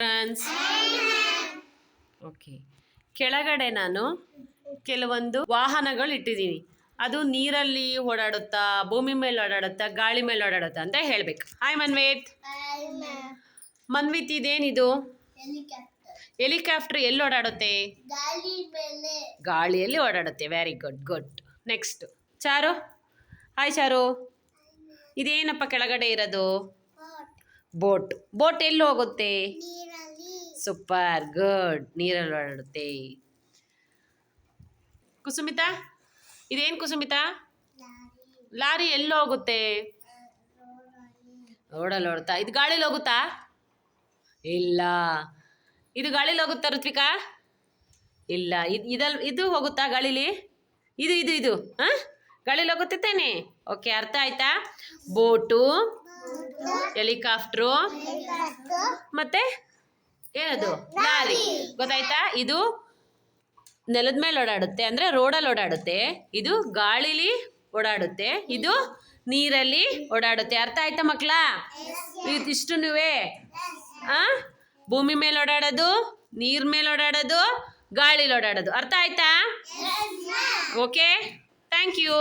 France. Okay, ಕೆಳಗಡೆ ನಾನು ಕೆಲವೊಂದು ವಾಹನಗಳು ಇಟ್ಟಿದ್ದೀನಿ. ಅದು ನೀರಲ್ಲಿ ಓಡಾಡುತ್ತಾ, ಭೂಮಿ ಮೇಲೆ ಓಡಾಡುತ್ತಾ, ಗಾಳಿ ಮೇಲೆ ಓಡಾಡುತ್ತಾ ಅಂತ ಹೇಳ್ಬೇಕು. ಹಾಯ್ ಮನ್ವಿತ್. ಮನ್ವಿತ್, ಇದೇನಿದು? ಹೆಲಿಕಾಪ್ಟರ್ ಎಲ್ಲಿ ಓಡಾಡುತ್ತೆ? ಗಾಳಿಯಲ್ಲಿ ಓಡಾಡುತ್ತೆ. Very good good. Next Charu. Hi Charu. ಇದೇನಪ್ಪ ಕೆಳಗಡೆ ಇರೋದು? ಬೋಟ್. ಬೋಟ್ ಎಲ್ಲಿ ಹೋಗುತ್ತೆ? Super good. ನೀರಲ್ಲಿ ಓಡಾಡುತ್ತೆ. ಕುಸುಮಿತಾ, ಇದೇನು ಕುಸುಮಿತಾ? ಲಾರಿ ಎಲ್ಲಿ ಹೋಗುತ್ತೆ? ರೋಡಲ್ಲಿ ಓಡುತ್ತಾ? ಇದು ಗಾಳಿಲಿ ಹೋಗುತ್ತಾ? ಇಲ್ಲ. ಇದು ಗಾಳಿಲಿ ಹೋಗುತ್ತಾ ಋತ್ವಿಕಾ? ಇಲ್ಲ. ಇದು ಹೋಗುತ್ತಾ ಗಾಳಿಲಿ? ಇದು ಹಾಂ, ಗಾಳಿಲಿ ಹೋಗುತ್ತೆ ತಾನೆ? ಓಕೆ, ಅರ್ಥ ಆಯ್ತಾ? ಬೋಟು, ಹೆಲಿಕಾಪ್ಟ್ರು, ಮತ್ತೆ ಏನದು? ಲಾರಿ. ಗೊತ್ತಾಯ್ತಾ? ಇದು ನೆಲದ ಮೇಲೆ ಓಡಾಡುತ್ತೆ, ಅಂದರೆ ರೋಡಲ್ಲಿ ಓಡಾಡುತ್ತೆ. ಇದು ಗಾಳಿಲಿ ಓಡಾಡುತ್ತೆ. ಇದು ನೀರಲ್ಲಿ ಓಡಾಡುತ್ತೆ. ಅರ್ಥ ಆಯ್ತಾ ಮಕ್ಕಳ? ಇದಿಷ್ಟು ನೀವೇ ಭೂಮಿ ಮೇಲೆ ಓಡಾಡೋದು, ನೀರ್ ಮೇಲೆ ಓಡಾಡೋದು, ಗಾಳಿಲಿ ಓಡಾಡೋದು. ಅರ್ಥ ಆಯ್ತಾ? Okay, thank you.